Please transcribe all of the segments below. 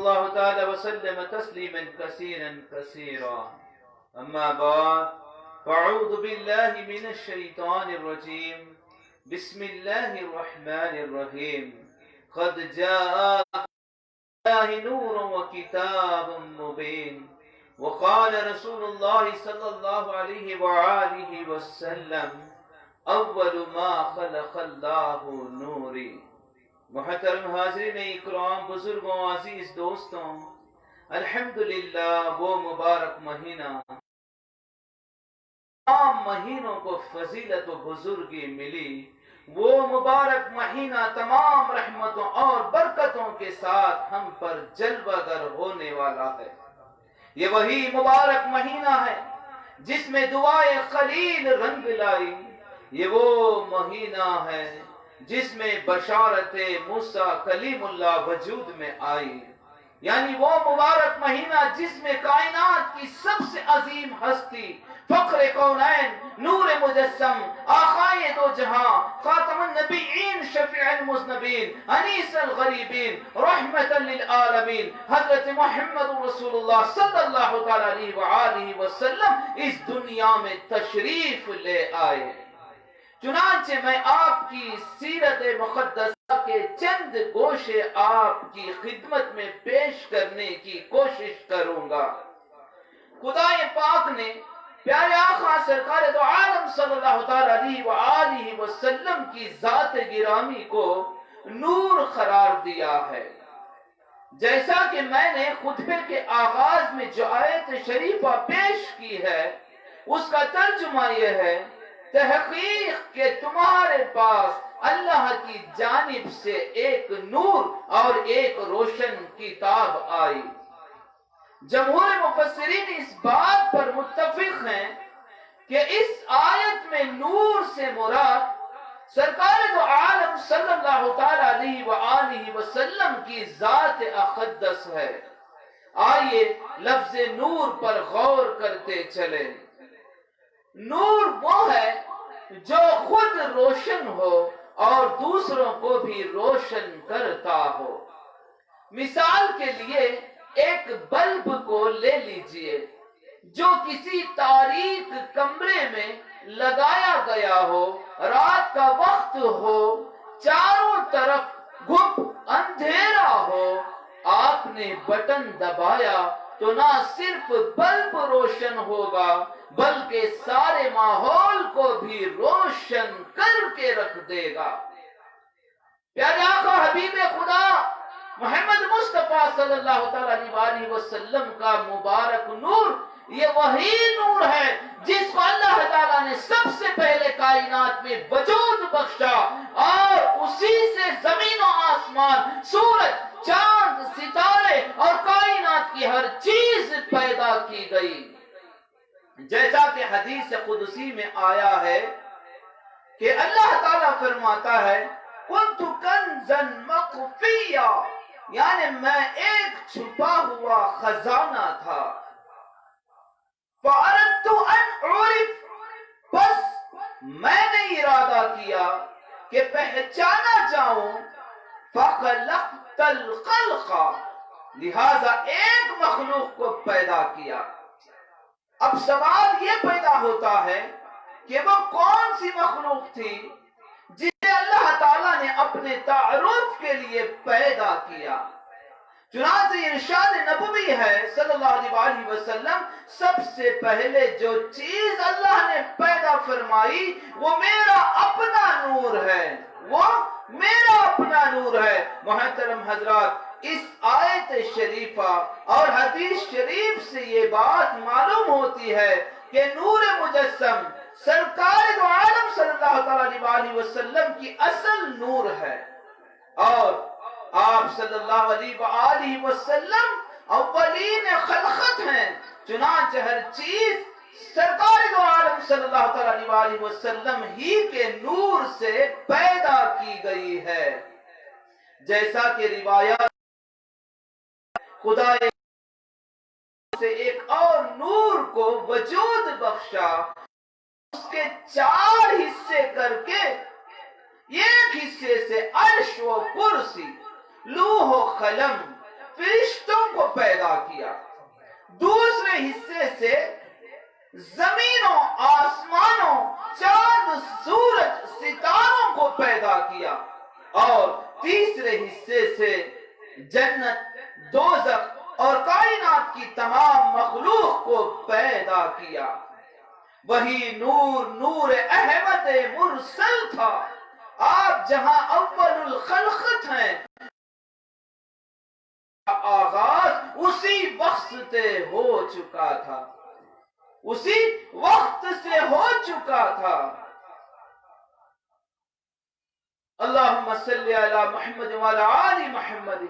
الله تعالى وسلم تسليما كثيرا أما بعد فأعوذ بالله من الشيطان الرجيم بسم الله الرحمن الرحيم قد جاء الله نور وكتاب مبين وقال رسول الله صلى الله عليه وآله وسلم اول ما خلق الله نوری۔ محترم حاضرین اکرام، بزرگوں، عزیز دوستوں، الحمدللہ وہ مبارک مہینہ، تمام مہینوں کو فضیلت و بزرگی ملی، وہ مبارک مہینہ تمام رحمتوں اور برکتوں کے ساتھ ہم پر جلوہ گر ہونے والا ہے۔ یہ وہی مبارک مہینہ ہے جس میں دعائے خلیل رنگ لائی، یہ وہ مہینہ ہے جس میں بشارت موسیٰ کلیم اللہ وجود میں آئی، یعنی وہ مبارک مہینہ جس میں کائنات کی سب سے عظیم ہستی، فخر کونین، نور مجسم، آقائے دو جہاں، خاتم النبیین، شفیع المذنبین، انیس الغریبین، رحمت للعالمین، حضرت محمد رسول اللہ صلی اللہ علیہ وآلہ وسلم اس دنیا میں تشریف لے آئے۔ چنانچہ میں آپ کی سیرت مقدسہ کے چند گوشے آپ کی خدمت میں پیش کرنے کی کوشش کروں گا۔ خدا پاک نے پیارے آقا سرکار دو عالم صلی اللہ علیہ وآلہ وسلم کی ذات گرامی کو نور قرار دیا ہے۔ جیسا کہ میں نے خطبے کے آغاز میں جو آیت شریفہ پیش کی ہے اس کا ترجمہ یہ ہے، تحقیق کہ تمہارے پاس اللہ کی جانب سے ایک نور اور ایک روشن کتاب آئی۔ جمہور مفسرین اس بات پر متفق ہیں کہ اس آیت میں نور سے مراد سرکار دو عالم صلی اللہ علیہ وآلہ وسلم کی ذات اقدس ہے۔ آئیے لفظ نور پر غور کرتے چلیں۔ نور وہ ہے جو خود روشن ہو اور دوسروں کو بھی روشن کرتا ہو۔ مثال کے لیے ایک بلب کو لے لیجئے جو کسی تاریک کمرے میں لگایا گیا ہو، رات کا وقت ہو، چاروں طرف گھپ اندھیرا ہو، آپ نے بٹن دبایا تو نہ صرف بلب روشن ہوگا بلکہ سارے ماحول کو بھی روشن کر کے رکھ دے گا۔ پیارے آقا حبیب خدا محمد مصطفیٰ صلی اللہ علیہ وآلہ وسلم کا مبارک نور یہ وہی نور ہے جس کو اللہ تعالیٰ نے سب سے پہلے کائنات میں وجود بخشا اور اسی سے زمین و آسمان، سورج، چاند، ستارے اور کائنات کی ہر چیز پیدا کی گئی۔ جیسا کہ حدیث قدسی میں آیا ہے کہ اللہ تعالیٰ فرماتا ہے کنت کنزا مخفیا، یعنی میں ایک چھپا ہوا خزانہ تھا۔ فَأَرَدْتُ أَنْ أُعْرِفْ، بس میں نے ارادہ کیا کہ پہچانا جاؤں۔ فَخَلَقْتَ الْخَلْقَ، لہذا ایک مخلوق کو پیدا کیا۔ اب سوال یہ پیدا ہوتا ہے کہ وہ کون سی مخلوق تھی جسے اللہ تعالیٰ نے اپنے تعارف کے لیے پیدا کیا؟ چنانچہ ارشاد نبوی ہے صلی اللہ علیہ وسلم، سب سے پہلے جو چیز اللہ نے پیدا فرمائی وہ میرا اپنا نور ہے، وہ میرا اپنا نور ہے۔ محترم حضرات، اس آیت شریفہ اور حدیث شریف سے یہ بات معلوم ہوتی ہے کہ نور مجسم سرکار دو عالم صلی اللہ علیہ وسلم کی اصل نور ہے، اور آپ صلی اللہ علیہ وآلہ وسلم اولین خلقت ہیں، چنانچہ ہر چیز سرکار دو عالم صلی اللہ علیہ وسلم ہی کے نور سے پیدا کی گئی ہے۔ جیسا کہ روایات خدا سے ایک اور نور کو وجود بخشا، اس کے 4 حصے کر کے ایک حصے سے عرش و کرسی، لوح و قلم، فرشتوں پیدا کیا، دوسرے حصے سے زمینوں، آسمانوں، چاند، سورج، ستاروں کو پیدا کیا، اور تیسرے حصے سے جنت، دوزخ اور کائنات کی تمام مخلوق کو پیدا کیا۔ وہی نور، نور احمد مرسل تھا۔ آپ جہاں اول الخلقت ہیں، آغاز اسی وقت سے ہو چکا تھا، اسی وقت سے ہو چکا تھا۔ اللہم صلی علی محمد وعلی آل محمد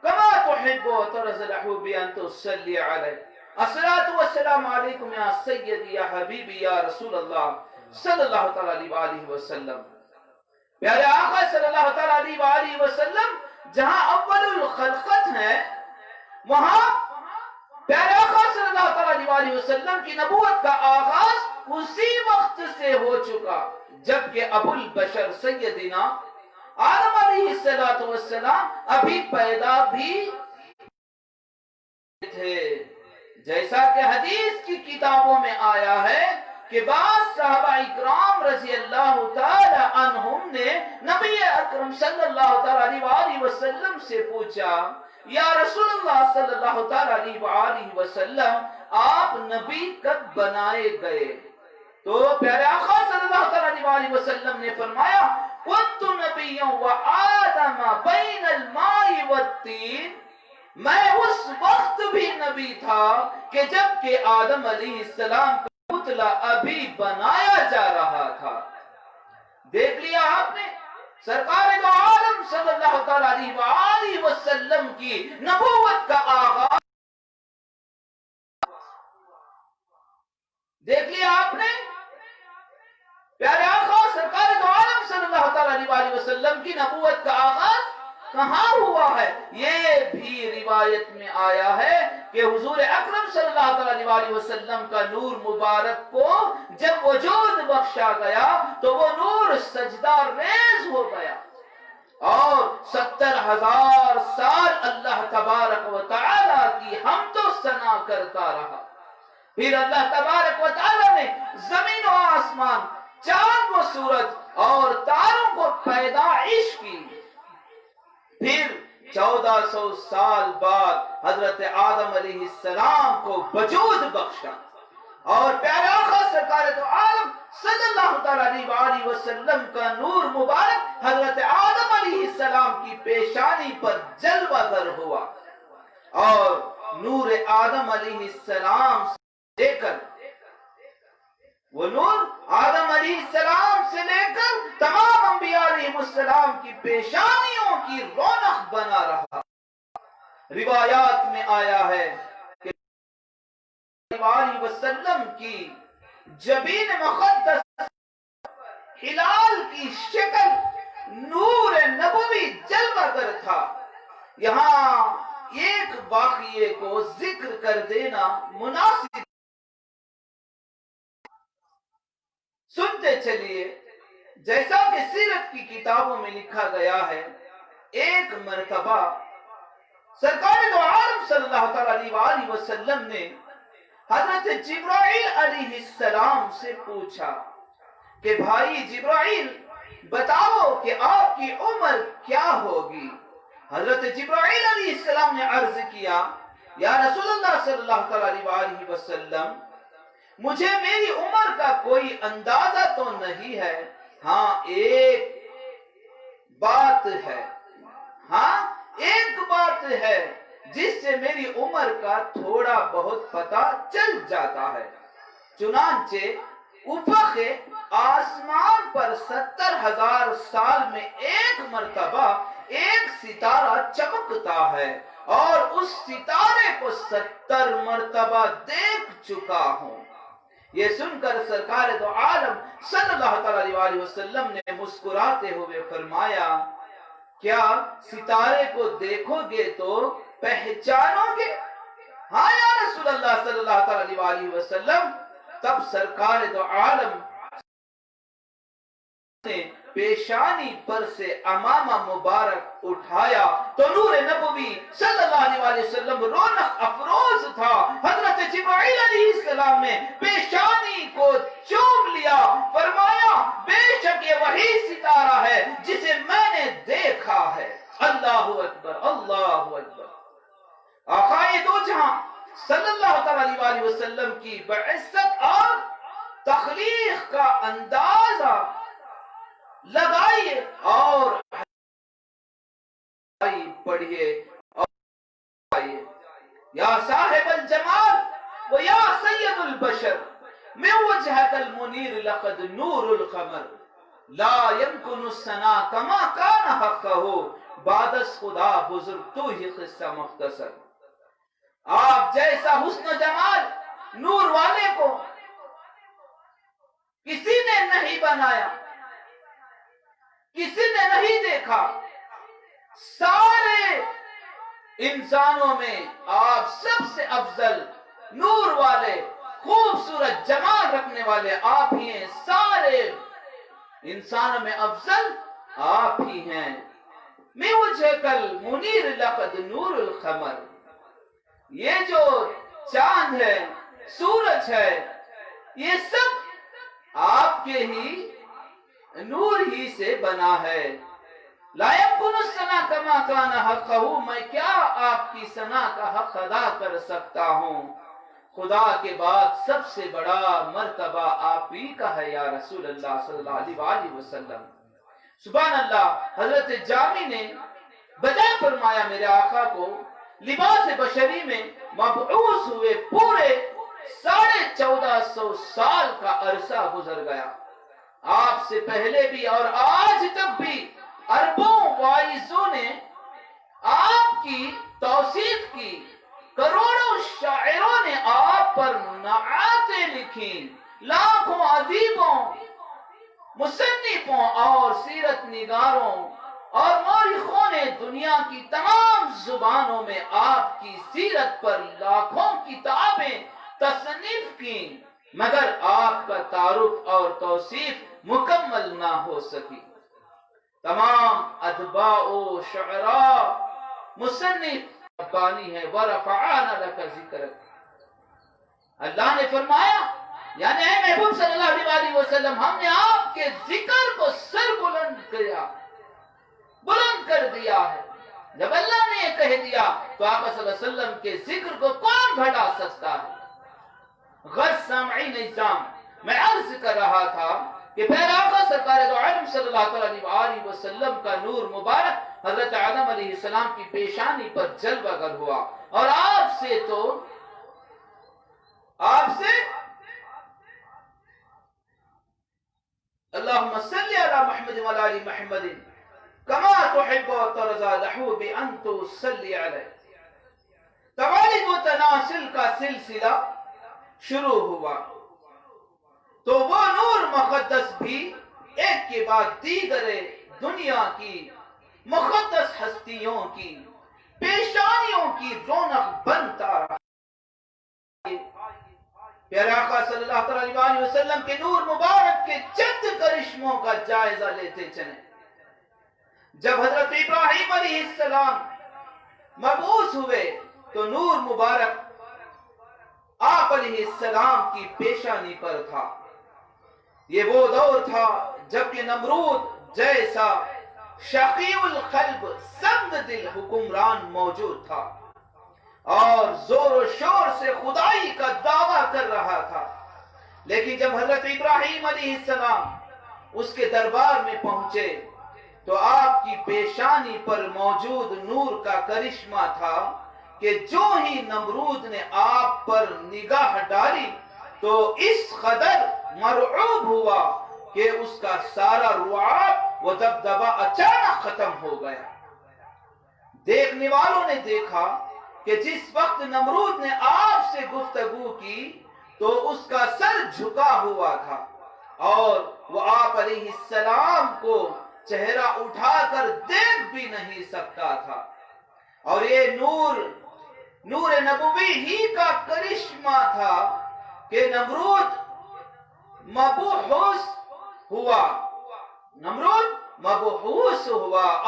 کما تحب وترضى بأن تصلي عليه۔ الصلاة والسلام علیکم یا سیدی یا حبیبی یا رسول اللہ صلی اللہ تعالی علیہ وآلہ وسلم۔ پیارے آقا صلی اللہ تعالی علیہ وآلہ وسلم جہاں اول الخلقت ہیں، وہاں پیارے آقا صلی اللہ تعالی علیہ وآلہ وسلم کی نبوت کا آغاز اسی وقت سے ہو چکا جبکہ ابو البشر سیدنا آدم علیہ السلام ابھی پیدا بھی تھے۔ جیسا کہ حدیث کی کتابوں میں آیا ہے کہ بعض صحابہ اکرام رضی اللہ تعالی عنہم نے نبی اکرم صلی اللہ تعالی علیہ وآلہ وسلم سے پوچھا، یا رسول اللہ صلی اللہ تعالی علیہ وآلہ وسلم، آپ نبی کب بنائے گئے؟ تو پیارے آقا صلی اللہ تعالی علیہ وآلہ وسلم نے فرمایا، كنت نبيا وآدم بين الماء والطين، میں اس وقت بھی نبی تھا کہ جب کہ آدم علیہ السلام کا پتلا ابھی بنایا جا رہا تھا۔ دیکھ لیا آپ نے سرکار دو عالم صلی اللہ تعالی علیہ وآلہ وسلم کی نبوت کا آغاز دیکھ لیا آپ نے، پیارے آقا سرکار دو عالم صلی اللہ تعالی علیہ وآلہ وسلم کی نبوت کا آغاز کہاں ہوا ہے؟ یہ بھی روایت میں آیا ہے کہ حضور اکرم صلی اللہ تعالی علیہ وسلم کا نور مبارک کو جب وجود بخشا گیا تو وہ نور سجدہ ریز ہو گیا، اور 70,000 سال اللہ تبارک و تعالی کی حمد و ثنا کرتا رہا۔ پھر اللہ تبارک و تعالی نے زمین و آسمان، چاند و سورج اور تاروں کو پیدائش کی۔ پھر 1400 سال بعد حضرت آدم علیہ السلام کو وجود بخشا، اور پیارے آقا سرکار دو عالم صلی اللہ تعالی علیہ وآلہ وسلم کا نور مبارک حضرت آدم علیہ السلام کی پیشانی پر جلوہ گر ہوا، اور نور آدم علیہ السلام سے لے کر وہ نور آدم علیہ السلام سے لے کر تمام انبیاء علیہ السلام کی پیشانیوں کی رونق بنا رہا۔ روایات میں آیا ہے کہ صلی اللہ علیہ وسلم کی جبین مقدس ہلال کی شکل نور نبوی جلوہ گر تھا۔ یہاں ایک واقعے کو ذکر کر دینا مناسب، سنتے چلیے۔ جیسا کہ سیرت کی کتابوں میں لکھا گیا ہے، ایک مرتبہ سرکار دو عالم صلی اللہ تعالی علیہ وآلہ وسلم نے حضرت جبرائیل علیہ السلام سے پوچھا کہ بھائی جبرائیل، بتاؤ کہ آپ کی عمر کیا ہوگی؟ حضرت جبرائیل علیہ السلام نے عرض کیا، یا رسول اللہ صلی اللہ تعالی علیہ وآلہ وسلم، مجھے میری عمر کا کوئی اندازہ تو نہیں ہے، ہاں ایک بات ہے جس سے میری عمر کا تھوڑا بہت پتہ چل جاتا ہے۔ چنانچہ افق آسمان پر 70,000 سال میں ایک مرتبہ ایک ستارہ چمکتا ہے، اور اس ستارے کو 70 مرتبہ دیکھ چکا ہوں۔ یہ سن کر سرکار دو عالم صلی اللہ تعالی علیہ وسلم نے مسکراتے ہوئے فرمایا، کیا ستارے کو دیکھو گے تو پہچانو گے؟ ہاں یا رسول اللہ صلی اللہ تعالی علیہ وسلم۔ تب سرکار دو عالم نے پیشانی پر سے امامہ مبارک اٹھایا تو نور نبوی صلی اللہ علیہ وسلم رونق اشتیاق افروز تھا۔ حضرت جبرائیل علیہ السلام نے پیشانی کو چوم لیا، فرمایا بے شک یہ وہی ستارہ ہے جسے میں نے دیکھا ہے۔ اللہ اکبر، اللہ اکبر۔ آقائے دو جہاں صلی اللہ تعالی علیہ وسلم کی بعزت اور تخلیق کا اندازہ لگائیے اور پڑھیے اور آئیے۔ یا صاحب الجمال و یا سید البشر من وجہک المنیر لقد نور القمر لا يمکن الثنا کما کان حقہ بعد از خدا بزرگ تو ہی قصہ مختصر۔ آپ جیسا حسن و جمال نور والے کو کسی نے نہیں بنایا، کسی نے نہیں دیکھا۔ سارے انسانوں میں آپ سب سے افضل نور والے، خوبصورت جمال رکھنے والے آپ ہی ہیں۔ سارے انسانوں میں افضل آپ ہی ہیں۔ میں وجہک المنیر لقد نور القمر، یہ جو چاند ہے، سورج ہے، یہ سب آپ کے ہی نور ہی سے بنا ہے۔ لا يمكن الثنا كما كان حقہ، میں کیا آپ کی ثنا کا حق ادا کر سکتا ہوں؟ خدا کے بعد سب سے بڑا مرتبہ آپ ہی کا ہے یا رسول اللہ صلی اللہ علیہ وآلہ وسلم۔ سبحان اللہ۔ حضرت جامی نے بجائے فرمایا میرے آقا کو لباس بشری میں مبعوث ہوئے پورے 1450 سال کا عرصہ گزر گیا۔ آپ سے پہلے بھی اور آج تک بھی اربوں واعظوں نے آپ کی توصیف کی، کروڑوں شاعروں نے آپ پر نعتیں لکھی، لاکھوں ادیبوں، مصنفوں اور سیرت نگاروں اور مورخوں نے دنیا کی تمام زبانوں میں آپ کی سیرت پر لاکھوں کتابیں تصنیف کی، مگر آپ کا تعارف اور توصیف مکمل نہ ہو سکی۔ تمام ادباء و شعراء مصنف ربانی ہے، وَرَفَعَانَا لَكَ ذِكْرَكَ۔ اللہ نے فرمایا یعنی اے محبوب صلی اللہ علیہ وسلم، ہم نے آپ کے ذکر کو سر بلند کر دیا ہے۔ جب اللہ نے یہ کہہ دیا تو آقا صلی اللہ علیہ وسلم کے ذکر کو کون گھٹا سکتا ہے؟ غرض سامعین نظام، میں عرض کر رہا تھا کہ پھر آقا سرکار دو عالم صلی اللہ علیہ وسلم کا نور مبارک حضرت آدم علیہ السلام کی پیشانی پر جلوہ گر ہوا، اور آپ سے اللہم صلی علی محمد و علی محمد کما تحب و ترضى لحو بأن تصلی علیہ۔ توالد و تناسل کا سلسلہ شروع ہوا تو وہ نور مقدس بھی ایک کے بعد دیگر دنیا کی مقدس ہستیوں کی پیشانیوں کی رونق بنتا رہا۔ پیارے آقا صلی اللہ علیہ وسلم کے نور مبارک کے چند کرشموں کا جائزہ لیتے چلیں۔ جب حضرت ابراہیم علیہ السلام مبعوث ہوئے تو نور مبارک آپ علیہ السلام کی پیشانی پر تھا۔ یہ وہ دور تھا جبکہ نمرود جیسا شقی القلب سنگ دل حکمران موجود تھا اور زور و شور سے خدائی کا دعویٰ کر رہا تھا، لیکن جب حضرت ابراہیم علیہ السلام اس کے دربار میں پہنچے تو آپ کی پیشانی پر موجود نور کا کرشمہ تھا کہ جو ہی نمرود نے آپ پر نگاہ ڈالی تو اس قدر مرعوب ہوا کہ اس کا سارا رعب و دبدبہ اچانک ختم ہو گیا۔ دیکھنے والوں نے دیکھا کہ جس وقت نمرود نے آپ سے گفتگو کی تو اس کا سر جھکا ہوا تھا اور وہ آپ علیہ السلام کو چہرہ اٹھا کر دیکھ بھی نہیں سکتا تھا، اور یہ نور نبوی ہی کا کرشمہ تھا کہ نمرود مبعوث ہوا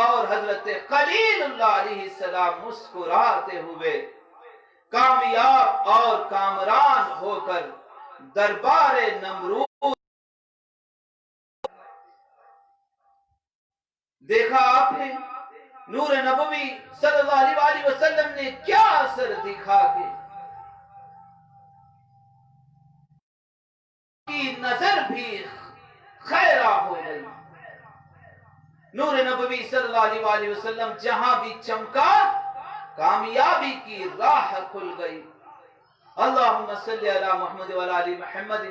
اور حضرت خلیل اللہ علیہ السلام مسکراتے ہوئے کامیاب اور کامران ہو کر دربار نمرود دیکھا آپ نے نور نبوی صلی اللہ علیہ وسلم نے کیا اثر دکھا کے کی نظر بھی خیرہ ہو گئی. نور نبوی صلی اللہ علیہ وسلم جہاں بھی چمکا کامیابی کی راہ کھل گئی. اللہم صلی علی محمد و علی محمد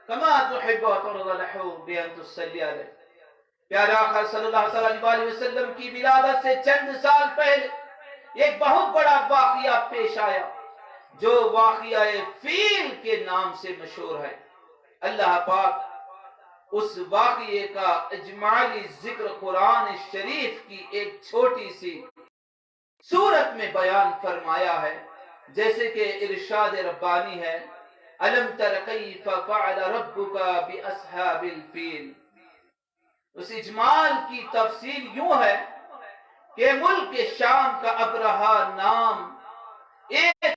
کما تحب و ترضى له بأن تصلی علیہ. پیارے آقا صلی اللہ علیہ وسلم کی ولادت سے چند سال پہلے ایک بہت بڑا واقعہ پیش آیا جو واقعہ فیل کے نام سے مشہور ہے. اللہ پاک اس واقعے کا اجمالی ذکر قرآن شریف کی ایک چھوٹی سی سورت میں بیان فرمایا ہے، جیسے کہ ارشاد ربانی ہے الم تر کیف فعل ربک باصحاب الفیل. اس اجمال کی تفصیل یوں ہے کہ ملک شام کا ابرہا نام ایک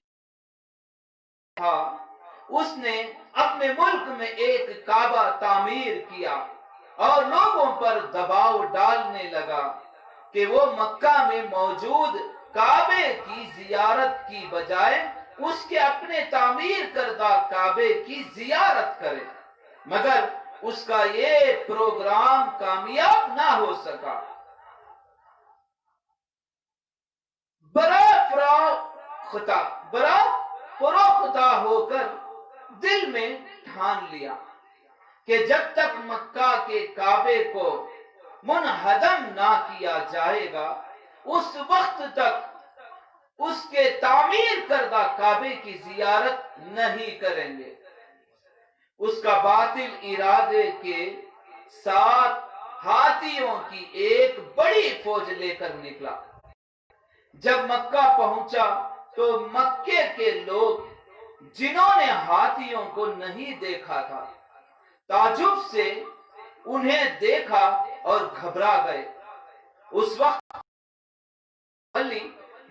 تھا، اس نے اپنے ملک میں ایک کعبہ تعمیر کیا اور لوگوں پر دباؤ ڈالنے لگا کہ وہ مکہ میں موجود کعبے کی زیارت کی بجائے اس کے اپنے تعمیر کردہ کعبے کی زیارت کرے، مگر اس کا یہ پروگرام کامیاب نہ ہو سکا. برا فروختہ ہو کر دل میں ٹھان لیا کہ جب تک مکہ کے کعبے کو منہدم نہ کیا جائے گا اس وقت تک اس کے تعمیر کردہ کعبے کی زیارت نہیں کریں گے. اس کا باطل ارادے کے ساتھ ہاتھیوں کی ایک بڑی فوج لے کر نکلا. جب مکہ پہنچا تو مکے کے لوگ جنہوں نے ہاتھیوں کو نہیں دیکھا تھا تعجب سے انہیں دیکھا اور گھبرا گئے. اس وقت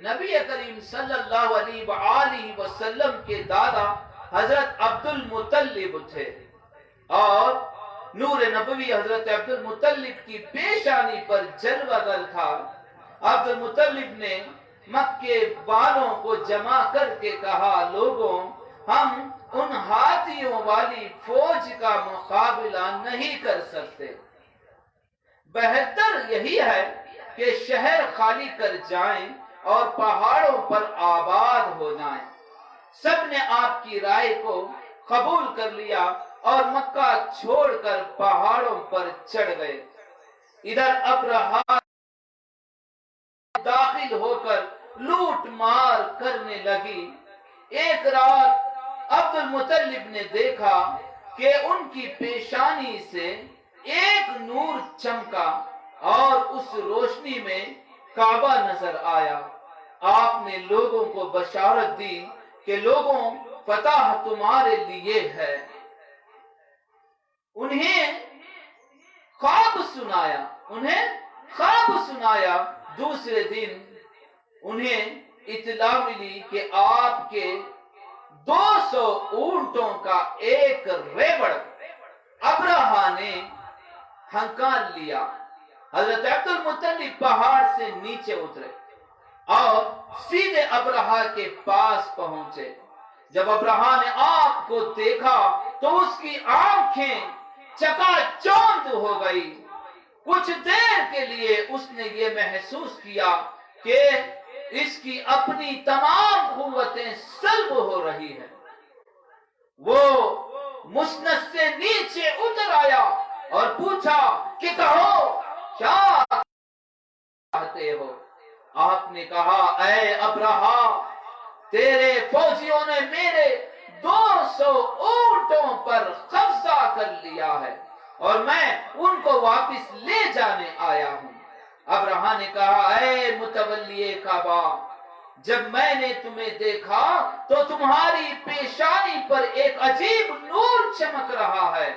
نبی کریم صلی اللہ علیہ وآلہ وسلم کے دادا حضرت عبد المطلب تھے اور نور نبوی حضرت عبد المطلب کی پیشانی پر جلوہ گر تھا. عبد المطلب نے مکے والوں کو جمع کر کے کہا لوگوں ہم ان ہاتھیوں والی فوج کا مقابلہ نہیں کر سکتے، بہتر یہی ہے کہ شہر خالی کر جائیں اور پہاڑوں پر آباد ہو جائیں. سب نے آپ کی رائے کو قبول کر لیا اور مکہ چھوڑ کر پہاڑوں پر چڑھ گئے. ادھر ابرہا داخل ہو کر لوٹ مار کرنے لگی. ایک رات عبد المطلب نے دیکھا کہ ان کی پیشانی سے ایک نور چمکا اور اس روشنی میں کعبہ نظر آیا. آپ نے لوگوں کو بشارت دی کہ لوگوں فتح تمہارے لیے ہے. انہیں خواب سنایا. دوسرے دن انہیں اطلاع ملی کہ آپ کے 200 اونٹوں کا ایک ریوڑ ابرہا نے ہنکال لیا. حضرت عبد المطلب پہاڑ سے نیچے اترے اور سیدھے ابرہا کے پاس پہنچے. جب ابرہا نے آپ کو دیکھا تو اس کی آنکھیں چکا چوند ہو گئی. کچھ دیر کے لیے اس نے یہ محسوس کیا کہ اس کی اپنی تمام قوتیں سلب ہو رہی ہیں. وہ مسند سے نیچے اتر آیا اور پوچھا کہ کہو کیا چاہتے ہو. آپ نے کہا اے ابرہا تیرے فوجیوں نے میرے 200 اونٹوں پر قبضہ کر لیا ہے اور میں ان کو واپس لے جانے آیا ہوں. ابرہا نے کہا اے متولی کعبہ جب میں نے تمہیں دیکھا تو تمہاری پیشانی پر ایک عجیب نور چمک رہا ہے.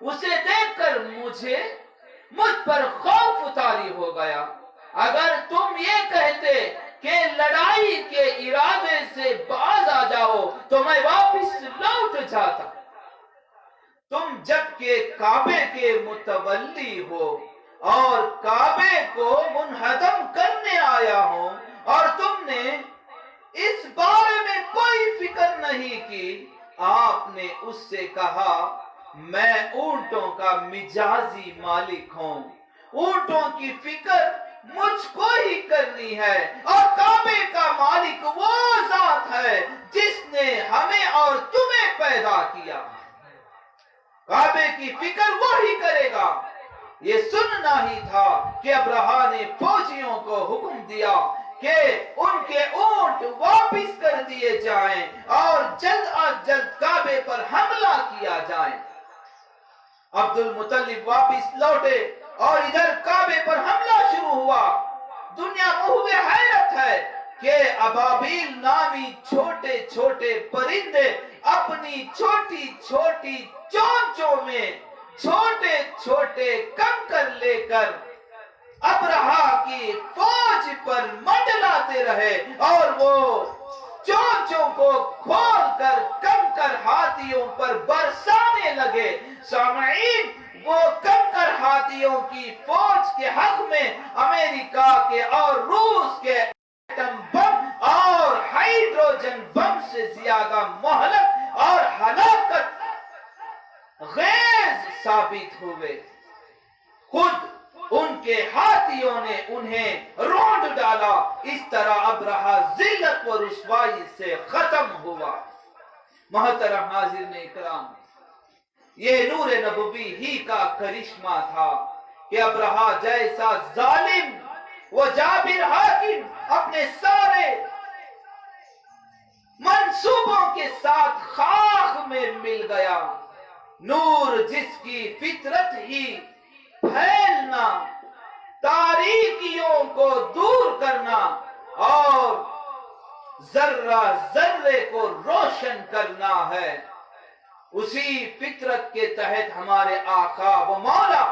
اسے دیکھ کر مجھ پر خوف اتاری ہو گیا. اگر تم یہ کہتے کہ لڑائی کے ارادے سے باز آ تو میں واپس لوٹ جاتا۔ تم جب کہ کعبے کے متولی ہو اور کعبے کو منہدم کرنے آیا ہو، اور تم نے اس بارے میں کوئی فکر نہیں کی، آپ نے اس سے کہا میں اونٹوں کا مجازی مالک ہوں، اونٹوں کی فکر مجھ کو ہی کرنی ہے، اور کعبے کا مالک وہ ذات ہے جس نے ہمیں اور تمہیں پیدا کیا، کعبے کی فکر وہی کرے گا۔ یہ سننا ہی تھا کہ ابرہا نے فوجیوں کو حکم دیا کہ ان کے اونٹ واپس کر دیے جائیں اور جلد از جلد کعبے پر حملہ کیا جائے۔ عبد المطلب واپس لوٹے اور ادھر کعبے پر حملہ شروع ہوا۔ دنیا محو حیرت ہے کہ ابابیل نامی چھوٹے چھوٹے پرندے اپنی چھوٹی چھوٹی چونچوں میں چھوٹے چھوٹے کنکر لے کر ابرہا کی فوج پر منڈلاتے رہے، اور وہ چونچوں کو کھول کر کنکر ہاتھیوں پر برسانے لگے۔ سامعین، وہ کنکر ہاتھیوں کی فوج کے حق میں امریکہ کے اور روس کے ایٹم بم اور ہائیڈروجن بم سے زیادہ مہلک اور ہلاکت غیظ ثابت ہوئے۔ خود ان کے ہاتھیوں نے انہیں رونڈ ڈالا۔ اس طرح ابرہا ذلت و رسوائی سے ختم ہوا۔ محترم حاضرین اکرام، یہ نور نبوی ہی کا کرشمہ تھا کہ ابرہا جیسا ظالم و جابر حاکم اپنے سارے منصوبوں کے ساتھ خاک میں مل گیا۔ نور جس کی فطرت ہی پھیلنا، تاریکیوں کو دور کرنا اور ذرہ ذرے کو روشن کرنا ہے، اسی فطرت کے تحت ہمارے آقا و مولا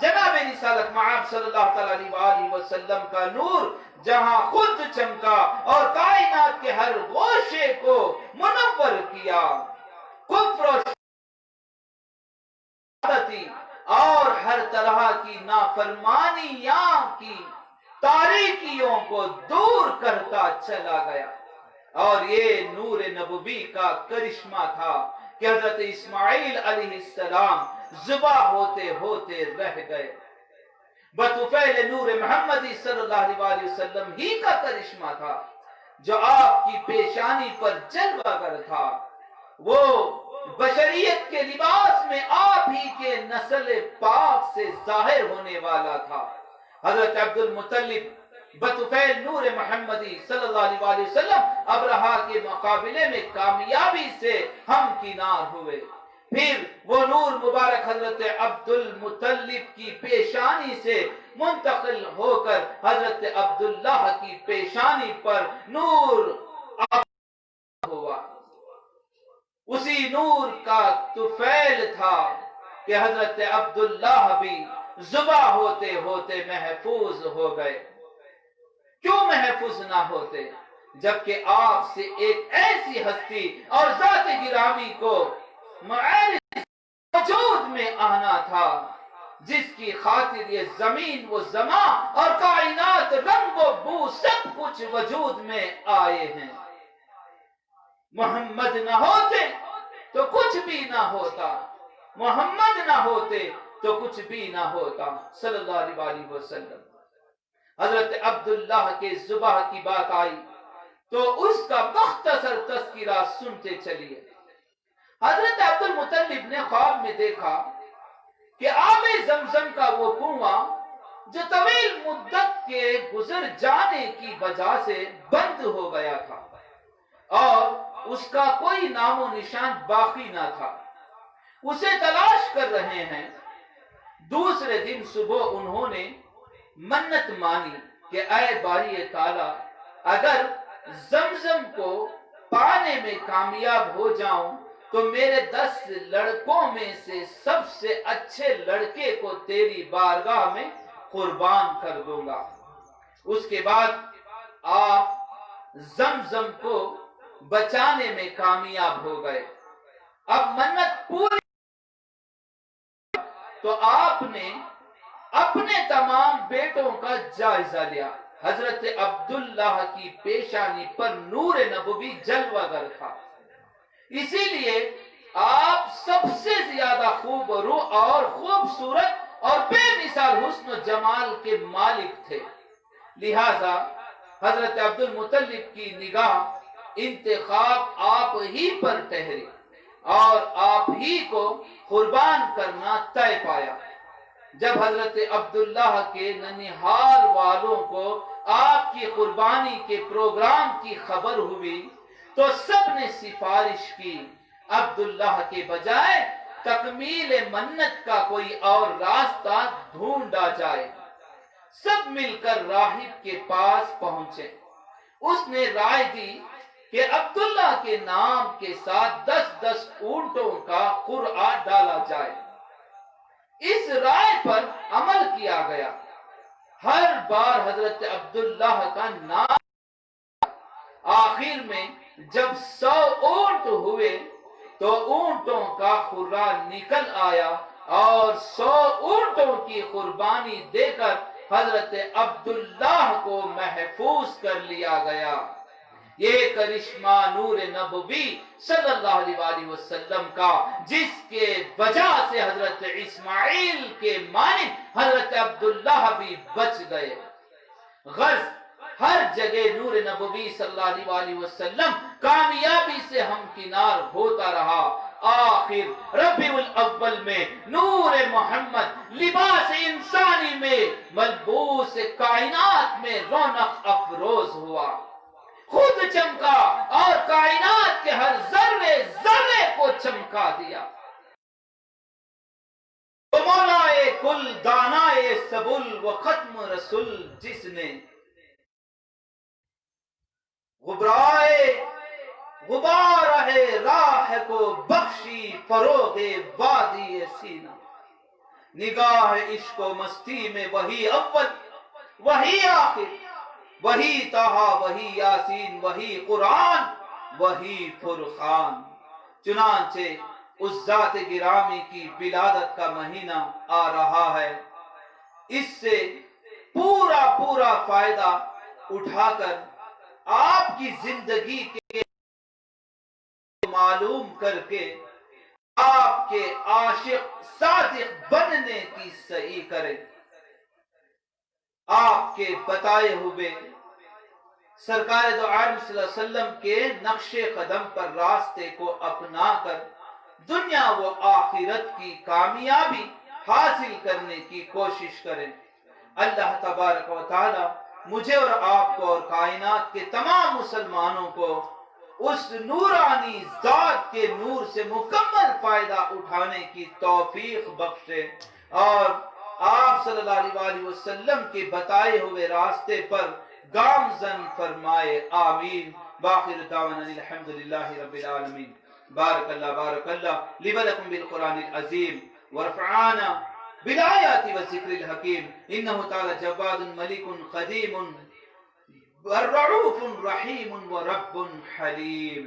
جناب رسالت مآب صلی اللہ تعالی وآلہ وسلم کا نور جہاں خود چمکا اور کائنات کے ہر گوشے کو منور کیا، کفر و اور ہر طرح کی نافرمانیاں کی تاریکیوں کو دور کرتا چلا گیا۔ اور یہ نور نبوی کا کرشمہ تھا کہ حضرت اسماعیل علیہ السلام ذبح ہوتے ہوتے رہ گئے۔ بطفیل نور محمدی صلی اللہ علیہ وسلم ہی کا کرشمہ تھا جو آپ کی پیشانی پر جلوہ گر تھا۔ وہ بشریت کے لباس میں آپ ہی کے نسل پاک سے ظاہر ہونے والا تھا۔ حضرت عبد المطلب بطفیل نور محمدی صلی اللہ علیہ وسلم ابرہا کے مقابلے میں کامیابی سے ہم کنار ہوئے۔ پھر وہ نور مبارک حضرت عبد المطلب کی پیشانی سے منتقل ہو کر حضرت عبداللہ کی پیشانی پر نور ہوا۔ اسی نور کا طفیل تھا کہ حضرت عبداللہ بھی ذبح ہوتے ہوتے محفوظ ہو گئے۔ کیوں محفوظ نہ ہوتے جبکہ آپ سے ایک ایسی ہستی اور ذات گرامی کو وجود میں آنا تھا جس کی خاطر یہ زمین و زمان اور کائنات رنگ و بو سب کچھ وجود میں آئے ہیں۔ محمد نہ ہوتے تو کچھ بھی نہ ہوتا، محمد نہ ہوتے تو کچھ بھی نہ ہوتا صلی اللہ علیہ وسلم۔ حضرت عبداللہ کے ذبح کی بات آئی تو اس کا مختصر تذکرہ سنتے چلیے۔ حضرت عبد المطلب نے خواب میں دیکھا کہ آب زمزم کا وہ کنواں جو طویل مدت کے گزر جانے کی وجہ سے بند ہو گیا تھا اور اس کا کوئی نام و نشان باقی نہ تھا، اسے تلاش کر رہے ہیں۔ دوسرے دن صبح انہوں نے منت مانی کہ اے باری تعالیٰ، اگر زمزم کو پانے میں کامیاب ہو جاؤں تو میرے 10 لڑکوں میں سے سب سے اچھے لڑکے کو تیری بارگاہ میں قربان کر دوں گا۔ اس کے بعد آپ زمزم کو بچانے میں کامیاب ہو گئے۔ اب منت پوری تو آپ نے اپنے تمام بیٹوں کا جائزہ لیا۔ حضرت عبداللہ کی پیشانی پر نور نبوی جلوہ گر تھا، اسی لیے آپ سب سے زیادہ خوب رو اور خوبصورت اور بے مثال حسن و جمال کے مالک تھے۔ لہذا حضرت عبد المطلب کی نگاہ انتخاب آپ ہی پر ٹھہری اور آپ ہی کو قربان کرنا طے پایا۔ جب حضرت عبداللہ کے ننیحال والوں کو آپ کی قربانی کے پروگرام کی خبر ہوئی تو سب نے سفارش کی عبداللہ کے بجائے تکمیل منت کا کوئی اور راستہ ڈھونڈا جائے۔ سب مل کر راہب کے پاس پہنچے۔ اس نے رائے دی کہ عبداللہ کے نام کے ساتھ 10 اونٹوں کا قرعہ ڈالا جائے۔ اس رائے پر عمل کیا گیا۔ ہر بار حضرت عبداللہ کا نام، آخر میں جب 100 اونٹ ہوئے تو اونٹوں کا قرعہ نکل آیا اور 100 اونٹوں کی قربانی دے کر حضرت عبداللہ کو محفوظ کر لیا گیا۔ یہ کرشمہ نور نبوی صلی اللہ علیہ وآلہ وسلم کا، جس کے وجہ سے حضرت اسماعیل کے مانند حضرت عبداللہ بھی بچ گئے۔ غرض ہر جگہ نور نبوی صلی اللہ علیہ وآلہ وسلم کامیابی سے ہمکنار ہوتا رہا۔ آخر ربیع الاول میں نور محمد لباس انسانی میں ملبوس کائنات میں رونق افروز ہوا، خود چمکا اور کائنات کے ہر ذرے ذرے کو چمکا دیا۔ مولائے کل دانائے سبل و ختم رسول، جس نے غبارہ راہ کو بخشی فروغ وادی سینہ۔ نگاہ عشق و مستی میں وہی اول وہی آخر، وہی طٰہٰ وہی یاسین وہی قرآن وہی فرقان۔ چنانچہ اس ذات گرامی کی ولادت کا مہینہ آ رہا ہے، اس سے پورا فائدہ اٹھا کر آپ کی زندگی کے معلوم کر کے آپ کے عاشق صادق بننے کی سعی کریں۔ آپ کے بتائے ہوئے سرکار دو عالم صلی اللہ علیہ وسلم کے نقش قدم پر راستے کو اپنا کر دنیا و آخرت کی کامیابی حاصل کرنے کی کوشش کریں۔ اللہ تبارک و تعالی مجھے اور آپ کو اور کائنات کے تمام مسلمانوں کو اس نورانی ذات کے نور سے مکمل فائدہ اٹھانے کی توفیق بخشے اور آپ صلی اللہ علیہ وآلہ وسلم کے بتائے ہوئے راستے پر گامزن فرمائے، آمین۔ باخر دعوانا الحمدللہ رب العالمین۔ بارک اللہ لی و لکم بالقرآن العظیم ورفعانا بالآیات والذکر الحکیم، انہ تعالی جواد ملک قدیم الرعوف رحیم ورب حلیم۔